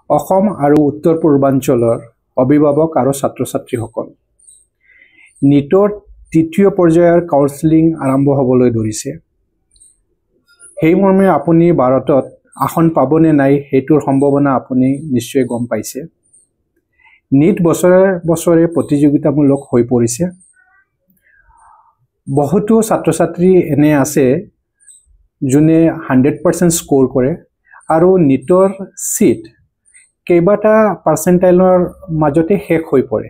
অসম আৰু উত্তৰ পূৰ্বাঞ্চলৰ অভিভাৱক আৰু ছাত্ৰ-ছাত্ৰীসকল নিটৰ তৃতীয় পৰ্যায়ৰ কাউন্সেলিং আৰম্ভ হ'বলৈ ধৰিছে। সেই মৰ্মে আপুনি ভাৰতত আসন পাবনে নাই সেইটোৰ সম্ভাৱনা আপুনি নিশ্চয় গম পাইছে। নিট বছৰে বছৰে প্ৰতিযোগিতামূলক হৈ পৰিছে। বহুতো ছাত্ৰ-ছাত্ৰী এনে আছে যোনে 100% স্কোৰ কৰে আৰু নিটৰ সিট কেইবাটা পাৰ্চেণ্টাইলৰ মাজতে শেষ হৈ পৰে।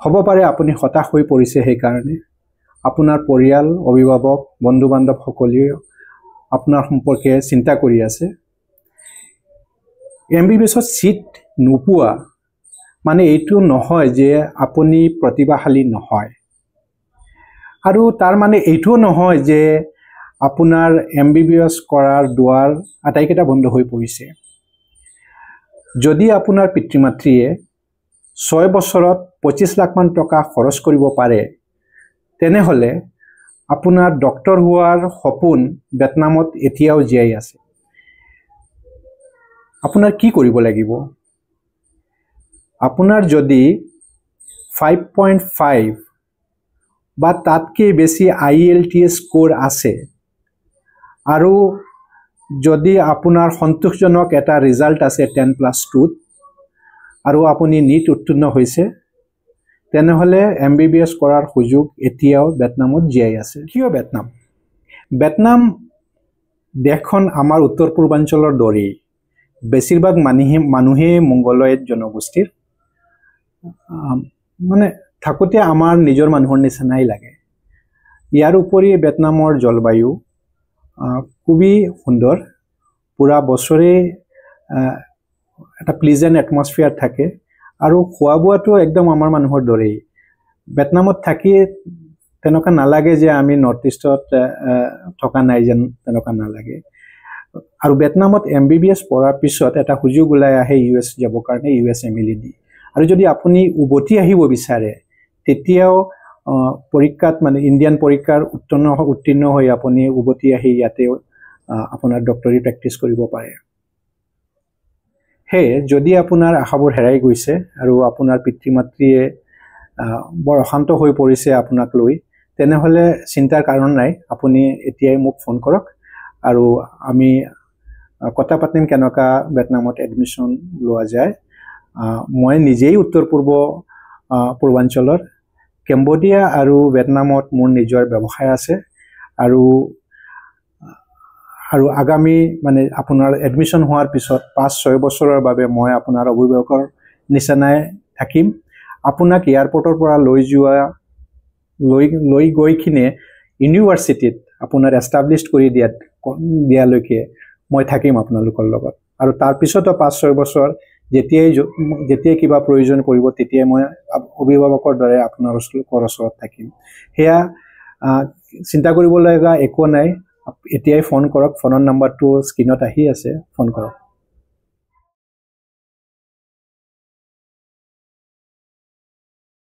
হ'ব পাৰে আপুনি হতাশ হৈ পৰিছে, সেইকাৰণে আপোনাৰ পৰিয়াল, অভিভাৱক, বন্ধু-বান্ধৱ সকলোৱে আপোনাৰ সম্পৰ্কে চিন্তা কৰি আছে। MBBSত সিট নোপোৱা মানে এইটো নহয় যে আপুনি প্ৰতিভাশালী নহয়, আৰু তাৰ মানে এইটোও নহয় যে আপোনাৰ MBBS কৰাৰ দুৱাৰ আটাইকেইটা বন্ধ হৈ পৰিছে। যদি আপোনাৰ পিতৃ-মাতৃয়ে 6 বছৰত 25 লাখ মান টকা খৰচ কৰিব পাৰে, তেনেহলে আপোনাৰ ডক্টৰ হোৱাৰ সপোন ভিয়েটনামত এতিয়াও জীয়াই আছে। আপোনাৰ কি কৰিব লাগিব? আপোনাৰ যদি 5.5 বা তাতকৈ বেছি IELTS স্কোৰ আছে আৰু যদি আপোনাৰ সন্তোষজনক এটা ৰিজাল্ট আছে 10+2 আৰু আপুনি নিট উত্তীৰ্ণ হৈছে, তেনেহলে MBBS কৰাৰ সুযোগ এতিয়াও ভিয়েটনামত জীয়াই আছে। কিয় ভিয়েটনাম? ভিয়েটনাম দেশখন আমাৰ উত্তৰ পূৰ্বাঞ্চলৰ দৰেই বেছিভাগ মানুহে মংগোলয়েড জনগোষ্ঠীৰ, মানে থাকোঁতে আমাৰ নিজৰ মানুহৰ নিচিনাই লাগে। ইয়াৰ উপৰি ভিয়েটনামৰ জলবায়ু খুবেই সুন্দৰ, পুৰা বছৰে এটা প্লিজেণ্ট এটমস্ফিয়াৰ থাকে আৰু খোৱা বোৱাটো একদম আমাৰ মানুহৰ দৰেই। ভিয়েটনামত থাকি তেনেকুৱা নালাগে যে আমি নৰ্থ ইষ্টত থকা নাই যেন, তেনেকুৱা নালাগে। আৰু ভিয়েটনামত MBBS পঢ়াৰ পিছত এটা সুযোগ ওলাই আহে US যাবৰ কাৰণে, US MLD। আৰু যদি আপুনি উভতি আহিব বিচাৰে, তেতিয়াও পৰীক্ষাত মানে ইণ্ডিয়ান পৰীক্ষাৰ উত্তীৰ্ণ হৈ আপুনি উভতি আহি ইয়াতে আপোনাৰ ডক্টৰী প্ৰেক্টিছ কৰিব পাৰে। সেয়ে যদি আপোনাৰ আশাবোৰ হেৰাই গৈছে আৰু আপোনাৰ পিতৃ-মাতৃয়ে বৰ অশান্ত হৈ পৰিছে আপোনাক লৈ, তেনেহলে চিন্তাৰ কাৰণ নাই। আপুনি এতিয়াই মোক ফোন কৰক আৰু আমি কথা পাতিম কেনেকুৱা ভিয়েটনামত এডমিশ্যন লোৱা যায়। মই নিজেই উত্তৰ পূৰ্বাঞ্চলৰ কেম্বোডিয়া আৰু ভিয়েটনামত মোৰ নিজৰ ব্যৱসায় আছে, আৰু আগামী মানে আপোনাৰ এডমিশ্যন হোৱাৰ পিছত 5-6 বছৰৰ বাবে মই আপোনাৰ অভিভাৱকৰ নিচিনাই থাকিম। আপোনাক এয়াৰপৰ্টৰ পৰা লৈ গৈ কিনে ইউনিভাৰ্চিটিত আপোনাৰ এষ্টাব্লিছ কৰি দিয়ালৈকে মই থাকিম আপোনালোকৰ লগত। আৰু তাৰপিছতো 5-6 বছৰ যেতিয়াই কিবা প্ৰয়োজন পৰিব, তেতিয়াই মই অভিভাৱকৰ দৰে আপোনালোকৰ ওচৰত থাকিম। সেয়া চিন্তা কৰিব লগা একো নাই। এতিয়াই ফোন কৰক, ফোনৰ নাম্বাৰটো স্ক্ৰীনত আহি আছে, ফোন কৰক।